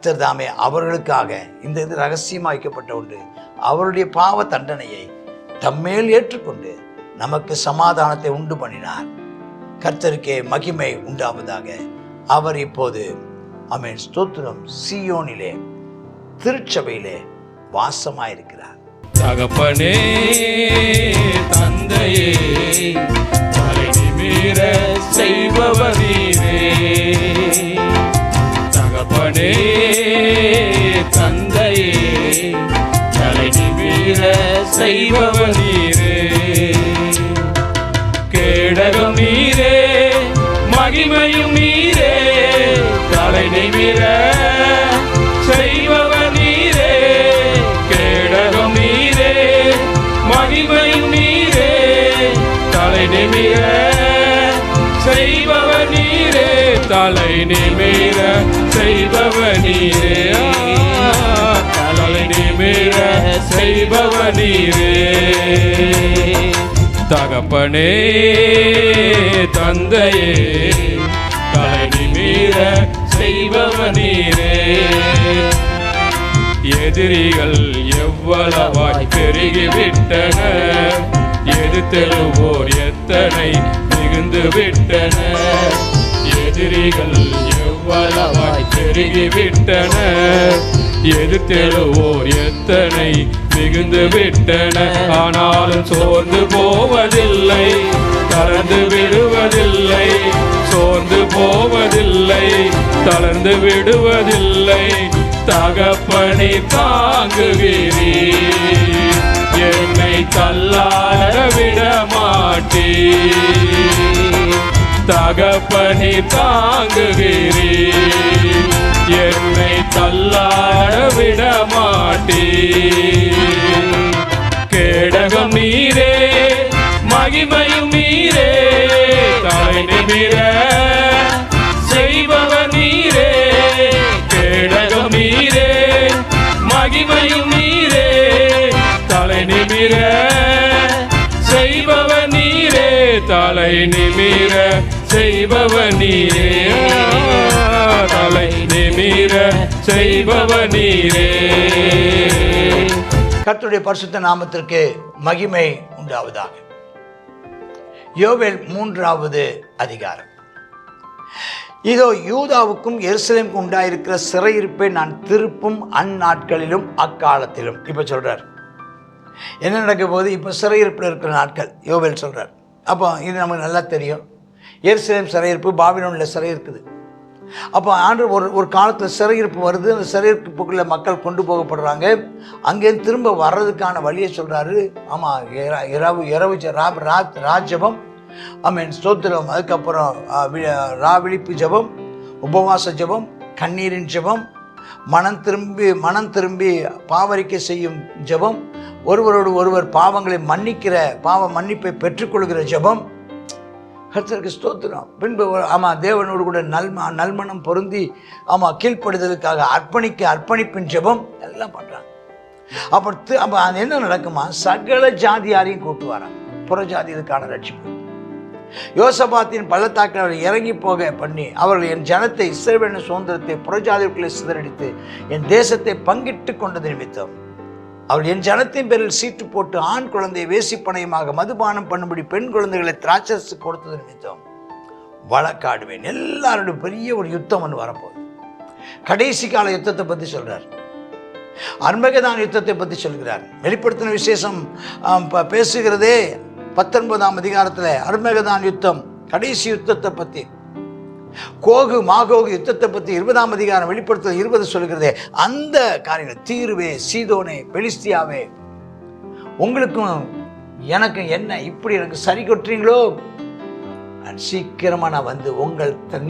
கர்த்தர் தாமே அவர்களுக்காக இது ரகசியமாக வைக்கப்பட்ட உண்டு அவருடைய பாவ தண்டனையை தம்மேல் ஏற்றுக்கொண்டு நமக்கு சமாதானத்தை உண்டு பண்ணினார். கர்த்தருக்கே மகிமை உண்டாவதாக. அவர் இப்போது ஆமென் ஸ்தோத்திரம் சீயோனிலே திருச்சபையிலே வாசமாயிருக்கிறார். தகப்பனே தந்தையே தலை நிமிர செய்பவர் நீரே. தகப்பனே தந்தையே தலை நிமிர செய்பவர் நீரே. கேடகம் நீரே மகிமையும் நீரே தலை நிமிர செய்பவர் நீரே. கேடகம் நீரே மகிமையும் நீரே தலை நிமிர செய்பவர் நீரே. தலை நிமிர செய்பவர் நீரே. தலை நிமிர செய்பவர் நீரே. தகப்பனே தந்தையே தலை நிமிர செய்பவர் நீரே. எதிரிகள் எவ்வளவாய் பெருகிவிட்டனர், எதிர்த்தெழுவோர் எத்தனை மிகுந்து விட்டனர். எதிரிகள் எவ்வளவாய் பெருகிவிட்டனர், எதிர்த்தெழுவோர் எத்தனை மிகுந்து விட்டனர். ஆனாலும் சோர்ந்து போவதில்லை, தளர்ந்து விடுவதில்லை. சோர்ந்து போவதில்லை, தளர்ந்து விடுவதில்லை. தகப்பனை தாங்குகிறீர், என்னை தள்ளாட விட மாட்டீர். தகப்பனை தாங்குகிறீர், என்னை தள்ளாட விட மாட்டீர். கேடகம் நீரே மகிமையும் நீரே தலை நிமிர செய்பவர் நீரே. கேடகம் நீரே மகிமையும் நீரே தலை நிமிர செய்பவர் நீரே. தலை நிமிர செய்பவர் நீரே. தலை நிமிர செய்பவர் நீரே. கர்த்தருடைய பரிசுத்த நாமத்திற்கு மகிமை உண்டாவதாக. யோவேல் 3வது அதிகாரம். இதோ யூதாவுக்கும் எருசலேமுக்கும் உண்டாயிருக்கிற சிறையிருப்பை நான் திருப்பும் அந்நாட்களிலும் அக்காலத்திலும். இப்போ சொல்றார் என்ன நடக்க போது. இப்போ சிறையிருப்பில் இருக்கிற நாட்கள் யோவேல் சொல்றார். அப்போ இது நமக்கு நல்லா தெரியும். எருசலேம் சிறையிருப்பு, பாபிலோனில் சிறை இருக்குது. அப்போ ஆண்டு ஒரு காலத்தில் சிறையிருப்பு வருது. அந்த சிறையிருப்புக்குள்ளே மக்கள் கொண்டு போகப்படுறாங்க. அங்கேருந்து திரும்ப வர்றதுக்கான வழியை சொல்கிறாரு. ஆமாம், ராஜபம் ஆமீன் ஸ்தோத்திரம். அதுக்கப்புறம் விழிப்பு ஜபம், உபவாச ஜபம், கண்ணீரின் ஜபம், மனம் திரும்பி பாவரிக்கை செய்யும் ஜபம், ஒருவரோடு ஒருவர் பாவங்களை மன்னிக்கிற பாவ மன்னிப்பை பெற்றுக்கொள்கிற ஜபம். கர்த்தருக்கு ஸ்தோத்திரம். பின்பு தேவனோடு கூட நல்மனம் பொருந்தி கீழ்ப்படுதலுக்காக அர்ப்பணிப்பின் ஜெபம் எல்லாம் பண்றாங்க. அப்போ என்ன நடக்குமா, சகல ஜாதியாரையும் கூட்டு வராங்க. புறஜாதிகளுக்கான ரட்சிப்பு. யோசபாத்தின் பள்ளத்தாக்கில் அவர் இறங்கி போக பண்ணி அவர்கள் என் ஜனத்தை இஸ்ரவேலின் சுதந்திரத்தை புறஜாதிகளுக்குள்ளே சிதறடித்து என் தேசத்தை பங்கிட்டு கொண்டது நிமித்தம் அவள் என் ஜனத்தின் பேரில் சீட்டு போட்டு ஆண் குழந்தையை வேசிப்பனையுமாக மதுபானம் பண்ணும்படி பெண் குழந்தைகளை திராட்சரசு கொடுத்தது நிமித்தம் வழக்காடுவேன். எல்லாருடைய பெரிய ஒரு யுத்தம் ஒன்று வரப்போகுது. கடைசி கால யுத்தத்தை பற்றி சொல்றார். அர்மகதான் யுத்தத்தை பற்றி சொல்கிறார். வெளிப்படுத்தின விசேஷம் பேசுகிறதே 19ஆம் அதிகாரத்தில் அர்மகதான் யுத்தம், கடைசி யுத்தத்தை பற்றி. கோகு மாகோகு யுத்தத்தை பற்றி 20ஆம் அதிகாரம் வெளிப்படுத்தல் 20 சொல்கிறதே. அந்த காரியங்கள் தீர்வே, சீதோனே, பெலிஸ்தியாவே, உங்களுக்கும் எனக்கு என்ன இப்படி எனக்கு சரி கட்டுறீங்களோ, சீக்கிரமா நான் வந்து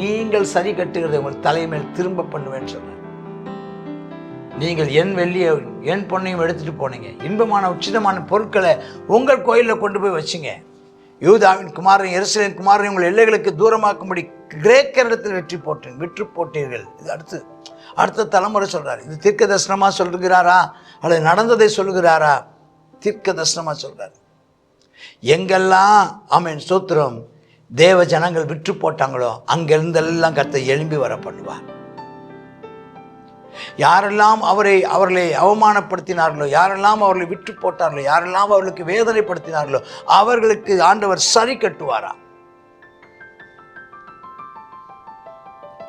நீங்கள் சரி கட்டுகிறதை உங்கள் தலைமையில் திரும்ப பண்ணுவேன்னு சொன்னார். நீங்கள் என் வெள்ளியை என் பொண்ணையும் எடுத்துட்டு போனீங்க, இன்பமான உச்சிதமான பொருட்களை உங்கள் கோயிலில் கொண்டு போய் வச்சுங்க. யூதாவின் குமாரன் எருசலேம் குமாரன் உங்கள் எல்லைகளுக்கு தூரமாக்கும்படி கிரேக்கரிடத்தில் விற்று போட்டீர்கள். இது அடுத்த தலைமுறை சொல்றாரு. இது தீர்க்க தரிசனமா சொல்லுகிறாரா அல்லது நடந்ததை சொல்லுகிறாரா? தீர்க்க தரிசனமா சொல்றாரு. எங்கெல்லாம் ஆமென் ஸ்தோத்திரம் தேவ ஜனங்கள் விற்று போட்டாங்களோ அங்கிருந்தெல்லாம் கர்த்தர் எழும்பி வர பண்ணுவார். யாரெல்லாம் அவர்களை அவமானப்படுத்தினார்களோ, யாரெல்லாம் அவர்களை விட்டு போட்டார்களோ, யாரெல்லாம் அவர்களுக்கு வேதனைப்படுத்தினார்களோ அவர்களுக்கு ஆண்டவர் சரி கட்டுவாரா.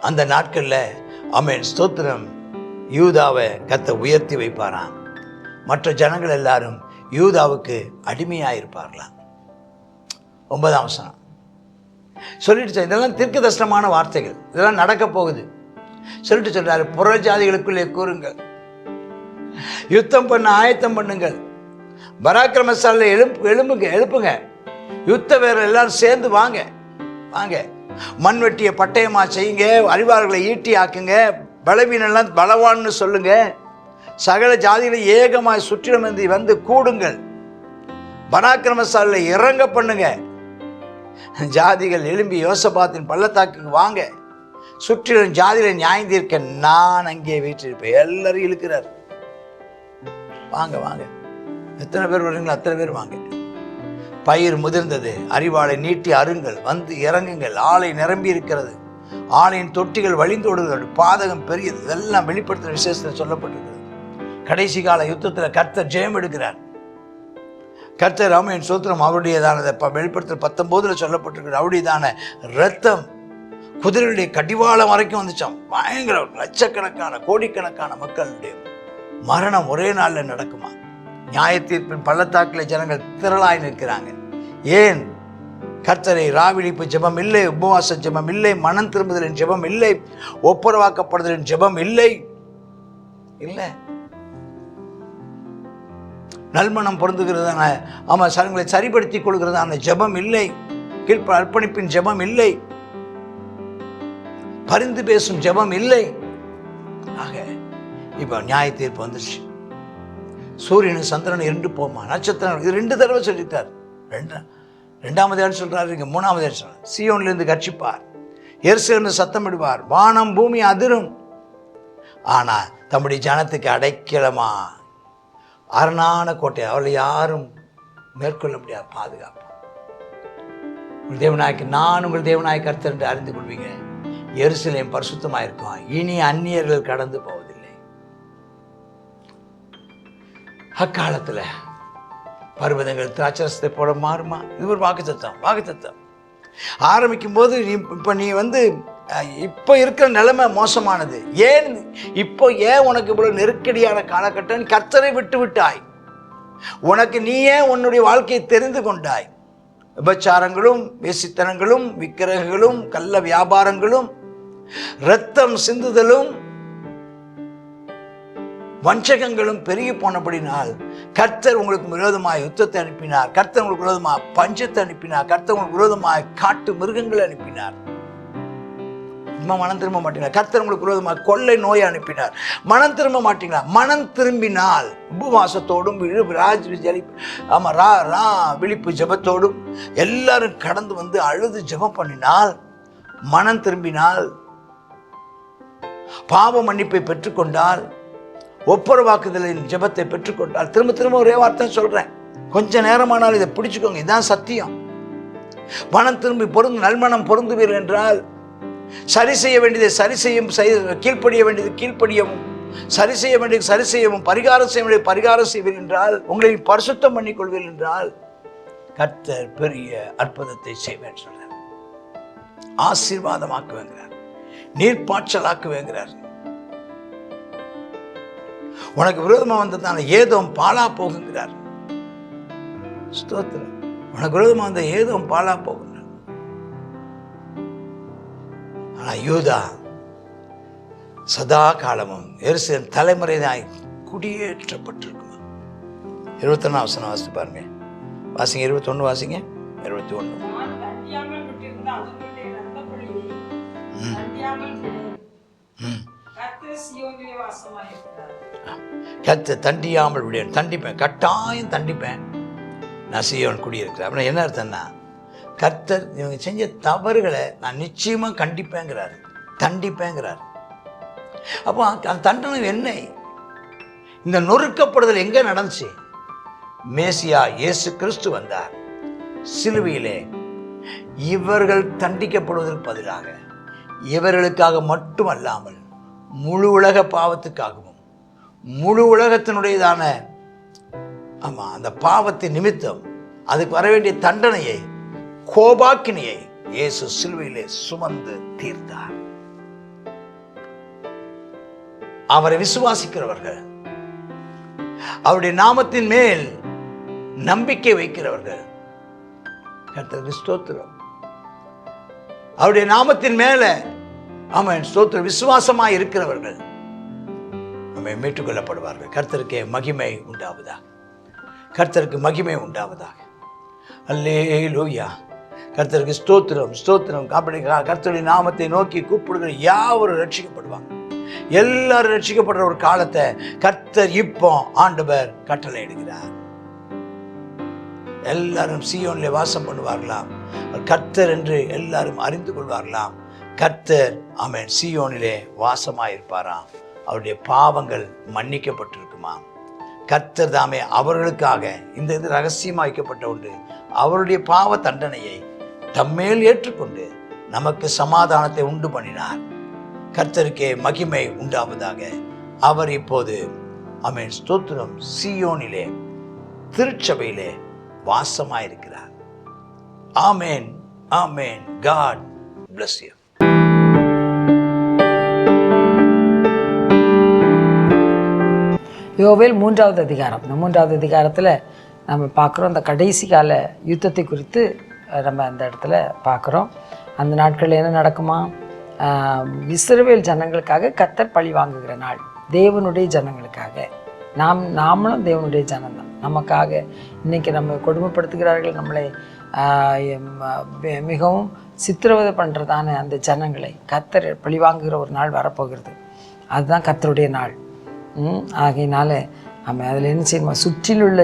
அந்த நாட்கள்ல ஆமென் ஸ்தோத்திரம், யூதாவை கர்த்தர் உயர்த்தி வைப்பாராம். மற்ற ஜனங்கள் எல்லாரும் யூதாவுக்கு அடிமையாயிருப்பார்களாம். 9ஆம் வசனம் சொல்லிட்டு, இதெல்லாம் தீர்க்கதரிசனமான வார்த்தைகள், இதெல்லாம் நடக்க போகுது சொல்லிட்டு சொல்றாரு. புற ஜாதிகளுக்குள்ளே கூறுங்கள், யுத்தம் பண்ண ஆயத்தம் பண்ணுங்கள், பராக்கிரமசாலை எழுப்புங்க, யுத்த வீரர்கள் எல்லாரும் சேர்ந்து வாங்க வாங்க, மண்வெட்டிய பட்டயமா செய்யுங்க, அறிவார்களை ஈட்டி ஆக்குங்க, பலவீனெல்லாம் பலவான்னு சொல்லுங்க, சகல ஜாதிகளை ஏகமாய் சுற்றிலும் வந்து கூடுங்கள், பராக்கிரமசாலை இறங்க பண்ணுங்க. ஜாதிகள் எழும்பி யோசபாத்தின் பள்ளத்தாக்குக்கு வாங்க, சுற்றிலும் ஜாதிகளை நியாயம் தீர்க்க நான் அங்கே வீற்றிருப்பேன். எல்லாரும் இழுக்கிறார், வாங்க வாங்க, எத்தனை பேர் வருங்களோ அத்தனை பேர் வாங்க. பயிர் முதிர்ந்தது, அறிவாளை நீட்டி அருங்கள், வந்து இறங்குங்கள், ஆலை நிரம்பி இருக்கிறது, ஆலையின் தொட்டிகள் வழிந்தோடுகிறது, பாதகம் பெரியது. இதெல்லாம் வெளிப்படுத்துகிற விசேஷத்தில் சொல்லப்பட்டிருக்கிறது. கடைசி கால யுத்தத்தில் கர்த்தர் ஜெயம் எடுக்கிறார். கர்த்தர் ஆமென் ஸ்தோத்திரம், அவருடையதானதை வெளிப்படுத்தல் 19 சொல்லப்பட்டிருக்கிறது. அவருடையதான இரத்தம் குதிரையுடைய கடிவாளம் வரைக்கும் வந்துச்சான். பயங்கர லட்சக்கணக்கான கோடிக்கணக்கான மக்களுடைய மரணம் ஒரே நாளில் நடக்குமா. நியாய தீர்ப்பின் பள்ளத்தாக்கில் ஜனங்கள் திரளாய் நிற்கிறாங்க. ஏன்? கர்த்தரை ராவிழிப்பு ஜெபம் இல்லை, உபவாச ஜெபம் இல்லை, மனம் திரும்புதலின் ஜெபம் இல்லை, ஒப்புரவாக்கப்படுதலின் ஜெபம் இல்லை. இல்லை, நல்மனம் பொருந்துகிறதான சரங்களை சரிப்படுத்திக் கொள்கிறதான ஜெபம் இல்லை, கீழ்ப்ப அர்ப்பணிப்பின் ஜெபம் இல்லை, பரிந்து பேசும் ஜெபம் இல்லை. ஆக இப்போ நியாய தீர்ப்பு வந்துருச்சு. சூரியன் சந்திரன் இருண்டு போமா, நட்சத்திரம், இது 2 தடவை சொல்லிட்டார். 2ஆவது இடம் சொல்றாரு, 3ஆவது இடம் சொல்றாரு. சீயோனிலிருந்து கர்ச்சிப்பார், எருசலேமிலிருந்து சத்தமிடுவார், வானம் பூமி அதிரும். ஆனா தம்முடைய ஜனத்துக்கு அடைக்கலமா அரணான கோட்டை, அவளை யாரும் மேற்கொள்ள முடியாது, பாதுகாப்பு. உங்கள் தேவனாய்க்கு நான் உங்கள் தேவனாய் கர்த்தர் என்று அறிந்து கொள்வீங்க. எருசலேம் பரிசுத்தமாயிருக்கும், இனி அந்நியர்கள் கடந்து போவதில்லை. அக்காலத்துல பர்வதங்கள் திராட்சரசத்தை போல மாறுமா? இது ஒரு வாக்குத்தத்தம். ஆரம்பிக்கும் போது நீ இப்போ இருக்கிற நிலைமை மோசமானது. ஏன் உனக்கு இவ்வளவு நெருக்கடியான காலகட்டம்? கர்த்தரை விட்டு விட்டாய். உனக்கு நீயே உன்னுடைய வாழ்க்கையை தெரிந்து கொண்டாய். விபச்சாரங்களும், வேசித்தனங்களும், விக்கிரகங்களும், கள்ள வியாபாரங்களும், இரத்தம் சிந்துதலும், வஞ்சகங்களும் பெருகி போனபடினால் கர்த்தர் உங்களுக்கு விரோதமாய் யுத்தத்தை அனுப்பினார். கர்த்தர் உங்களுக்கு விரோதமாக பஞ்சத்தை அனுப்பினார். கர்த்தர் உங்களுக்கு விரோதமாக காட்டு மிருகங்களை அனுப்பினார். மனம் திரும்ப மாட்டீங்களா? கர்த்தர் உங்களுக்கு விரோதமாக கொள்ளை நோயை அனுப்பினார். மனம் திரும்ப மாட்டீங்களா? மனம் திரும்பினால் உபவாசத்தோடும் விழிப்பு ஜெபத்தோடும் எல்லாரும் கடந்து வந்து அழுது ஜெபம் பண்ணினால், மனம் திரும்பினால், பாவ மன்னிப்பை பெற்றுக்கொண்டால், ஒப்புரவாக்குதலின் ஜெபத்தை பெற்றுக்கொண்டால், திரும்ப ஒரே வார்த்தை சொல்றேன், கொஞ்ச நேரமானால் இதை பிடிச்சுக்கோங்க, இதுதான் சத்தியம். மனம் திரும்பி நல்மனம் பொருந்துவீர்கள் என்றால் சரி செய்ய வேண்டியதை சரி செய்யும், கீழ்ப்படிய வேண்டியது கீழ்ப்படியவும், சரி செய்ய வேண்டியது சரி செய்யவும், பரிகாரம் செய்ய வேண்டியது பரிகாரம் செய்வீர்கள் என்றால், உங்களை பரிசுத்தம் பண்ணிக் கொள்வீர்கள் என்றால் கர்த்தர் பெரிய அற்புதத்தை செய்வேன் சொல்றார். ஆசீர்வாதமாக்குவேங்கிறார், நீர்ப்பாய்ச்சலாக்குவேங்கிறார். உனக்கு விரோதமா வந்ததான ஏதோம் பாலா போகுங்கிறார். ஸ்தோத்திரம். உனக்கு விரோதமா வந்த ஏதோம் பாலா போகுங்கிறார். ஆனா யூதா சதா காலமும் எருசலேம் தலைமுறையாய் குடியேற்றப்பட்டிருக்குமா. 21 வசனம் வாசித்து பாருங்க. வாசிங்க, 21 வாசிங்க. 21. கர்த்தர் தண்டியாமல் விடுவேன். தண்டிப்பேன், கட்டாயம் தண்டிப்பேன். நான் சீயோன் குடியிருக்கிறேன். அப்படின்னா என்ன அர்த்தம்னா, கர்த்தர் இவங்க செஞ்ச தவறுகளை நான் நிச்சயமா கண்டிப்பேங்கிறார், தண்டிப்பேங்கிறார். அப்போ அந்த தண்டனை என்ன? இந்த நொறுக்கப்படுதல் எங்க நடந்துச்சு? மேசியா இயேசு கிறிஸ்து வந்தார். சிலுவையிலே இவர்கள் தண்டிக்கப்படுவதற்கு பதிலாக இவர்களுக்காக மட்டுமல்லாமல் முழு உலக பாவத்துக்காகவும் முழு உலகத்தினுடையதான அந்த பாவத்தின் நிமித்தம் அதுக்கு வர வேண்டிய தண்டனையை, கோபாக்கினியை இயேசு சிலுவையிலே சுமந்து தீர்த்தார். அவரை விசுவாசிக்கிறவர்கள், அவருடைய நாமத்தின் மேல் நம்பிக்கை வைக்கிறவர்கள், கர்த்தருக்கு ஸ்தோத்திரம், அவருடைய நாமத்தின் மேல ஆமென் ஸ்தோத்திரம் விசுவாசமாய் இருக்கிறவர்கள் நம்மை மீட்டுக்கொள்ளப்படுவார்கள். கர்த்தருக்கு மகிமை உண்டாவதாக, கர்த்தருக்கு மகிமை உண்டாவதாக. அல்லேலூயா. கர்த்தருக்கு ஸ்தோத்திரம் ஸ்தோத்திரம். கர்த்தருடைய நாமத்தை நோக்கி கூப்பிடுகிற யாவரும் ரட்சிக்கப்படுவாங்க. எல்லாரும் ரட்சிக்கப்படுற ஒரு காலத்தை கர்த்தர் இப்போ ஆண்டவர் கட்டளை இடுகிறார். எல்லாரும் சீயோனிலே வாசம் பண்ணுவார்களாம். கர்த்தர் என்று எல்லாரும் அறிந்து கொள்வார்களாம். கர்த்தர் ஆமென் சீயோனிலே வாசமாயிருப்பாராம். அவருடைய பாவங்கள் மன்னிக்கப்பட்டிருக்குமாம். கர்த்தர் தாமே அவர்களுக்காக இந்த இது ரகசியமாக வைக்கப்பட்ட உண்டு. அவருடைய பாவ தண்டனையை தம்மேல் ஏற்றுக்கொண்டு நமக்கு சமாதானத்தை உண்டு பண்ணினார். கர்த்தருக்கே மகிமை உண்டாவதாக. அவர் இப்போது ஆமென் ஸ்தோத்திரம் சீயோனிலே திருச்சபையிலே வாசமாயிருக்கிறார். ஆமென் ஆமென். God bless you. யோவேல் 3வது அதிகாரம். இந்த 3வது அதிகாரத்தில் நம்ம பார்க்குறோம் அந்த கடைசி கால யுத்தத்தை குறித்து நம்ம அந்த இடத்துல பார்க்குறோம். அந்த நாட்களில் என்ன நடக்குமா? இஸ்ரவேல் ஜனங்களுக்காக கர்த்தர் பழி வாங்குகிற நாள். தேவனுடைய ஜனங்களுக்காக, நாமளும் தேவனுடைய ஜனம்தான். நமக்காக இன்றைக்கி நம்ம கொடுமைப்படுத்துகிறார்கள், நம்மளை மிகவும் சித்திரவதை பண்ணுறதான அந்த ஜனங்களை கர்த்தர் பழி வாங்குகிற ஒரு நாள் வரப்போகிறது. அதுதான் கர்த்தருடைய நாள். ஆகையினால நம்ம அதில் என்ன செய்யணுமா? சுற்றிலுள்ள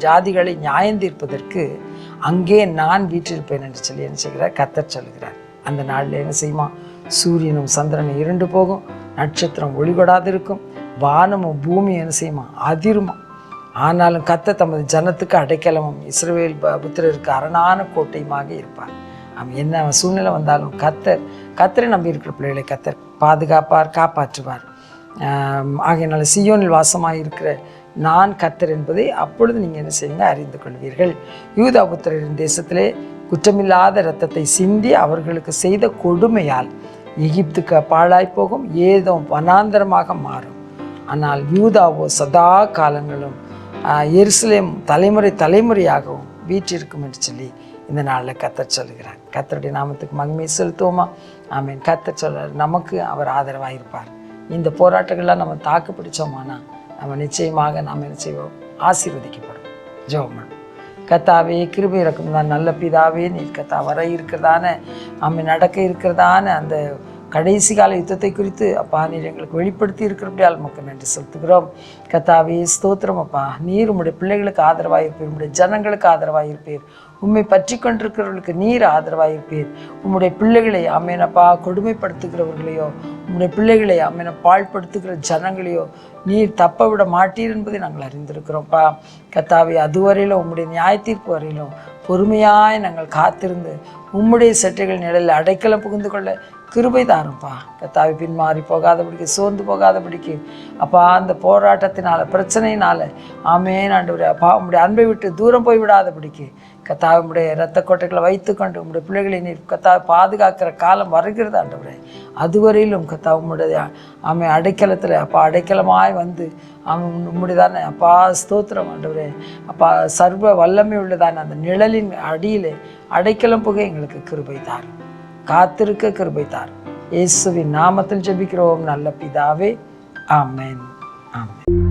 ஜாதிகளை நியாயம் தீர்ப்பதற்கு அங்கே நான் வீற்றிருப்பேன் என்று சொல்லி என்ன செய்கிறார்? கர்த்தர் சொல்கிறார். அந்த நாளில் என்ன செய்யுமா? சூரியனும் சந்திரனும் இருண்டு போகும், நட்சத்திரம் ஒளிகொடாது இருக்கும், வானமும் பூமியும் என்ன செய்யுமா? அதிருமா. ஆனாலும் கர்த்தர் தமது ஜனத்துக்கு அடைக்கலமும் இஸ்ரவேல் புத்திரருக்கு அரணான கோட்டையுமாக இருப்பார். அவன் என்ன சூழ்நிலை வந்தாலும் கர்த்தரை நம்பி இருக்கிற பிள்ளைகளை கர்த்தர் பாதுகாப்பார், காப்பாற்றுவார். ஆகையினால சீயோனில் வாசமாக இருக்கிற நான் கர்த்தர் என்பதை அப்பொழுது நீங்கள் என்ன செய்யுங்க? அறிந்து கொள்வீர்கள். யூதா புத்திரரின் தேசத்திலே குற்றமில்லாத இரத்தத்தை சிந்தி அவர்களுக்கு செய்த கொடுமையால் எகிப்துக்கு பாழாய் போகும், ஏதோ வனாந்தரமாக மாறும். ஆனால் யூதாவோ சதா காலங்களும் எருசலேம் தலைமுறையாகவும் வீற்றிருக்கும் என்று சொல்லி இந்த நாளில் கர்த்தர் சொல்லுகிறார். கர்த்தருடைய நாமத்துக்கு மகிமை செலுத்துவோமா? ஆமென். கர்த்தர் சொல்றார், நமக்கு அவர் ஆதரவாக இருப்பார். இந்த போராட்டங்கள்லாம் நம்ம தாக்கு பிடிச்சோமானா நம்ம நிச்சயமாக நாம் என்ன செய்வோம்? ஆசீர்வதிக்கப்படும். ஜெபம் பண்ணுவோம். கர்த்தாவே, கிருபை இறக்கும் தான் நல்ல பிதாவே, நீர் கர்த்தா வர இருக்கிறதான நம்ம நடக்க இருக்கிறதான அந்த கடைசி கால யுத்தத்தை குறித்து அப்பா நீர் எங்களுக்கு வெளிப்படுத்தி இருக்கிறபடியால் மக்கள் நன்றி செலுத்துகிறோம். கர்த்தாவே ஸ்தோத்திரம். அப்பா நீர் உம்முடைய பிள்ளைகளுக்கு ஆதரவாக இருப்பீர், உம்முடைய ஜனங்களுக்கு ஆதரவாக இருப்பீர், உம்மை பற்றி கொண்டிருக்கிறவர்களுக்கு நீர் ஆதரவாக இருப்பீர். உம்முடைய பிள்ளைகளை ஆமேனப்பா கொடுமைப்படுத்துகிறவர்களையோ, உம்முடைய பிள்ளைகளை ஆமேன பாழ்படுத்துகிற ஜனங்களையோ நீர் தப்ப விட மாட்டீர் என்பதை நாங்கள் அறிந்திருக்கிறோம்ப்பா. கர்த்தாவே, அதுவரையிலும் உம்முடைய நியாய தீர்ப்பு வரையிலும் பொறுமையாய் நாங்கள் காத்திருந்து உம்முடைய செட்டைகள் நிழலில் அடைக்கலம் புகுந்து கொள்ள கிருபை தாரும்ப்பா. கர்த்தாவே, பின்மாறி போகாதபடிக்கு, சோர்ந்து போகாதபடிக்கு அப்பா அந்த போராட்டத்தினால பிரச்சனையினால ஆமேன் ஆண்டவரே அப்பா உம்முடைய அன்பை விட்டு தூரம் போய் விடாதபடிக்கு கர்த்தாவே உம்முடைய இரத்த கோட்டைகளை வைத்துக்கொண்டு உம்முடைய பிள்ளைகளை நீர் கர்த்தாவை பாதுகாக்கிற காலம் வருகிறது ஆண்டவரே. அதுவரையிலும் கர்த்தாவே உம்முடைய அடைக்கலத்தில் அப்பா அடைக்கலமாய் வந்து உம்முடையதானே அப்பா ஸ்தோத்திரம் ஆண்டவரே. அப்பா சர்வ வல்லமை உள்ளதான அந்த நிழலின் அடியிலே அடைக்கலம் புகை எங்களுக்கு கிருபை தாரும், காத்திருக்க கிருபை தாரும். இயேசுவின் நாமத்தில் ஜெபிக்கிறோம் நல்ல பிதாவே. ஆமென் ஆமென்.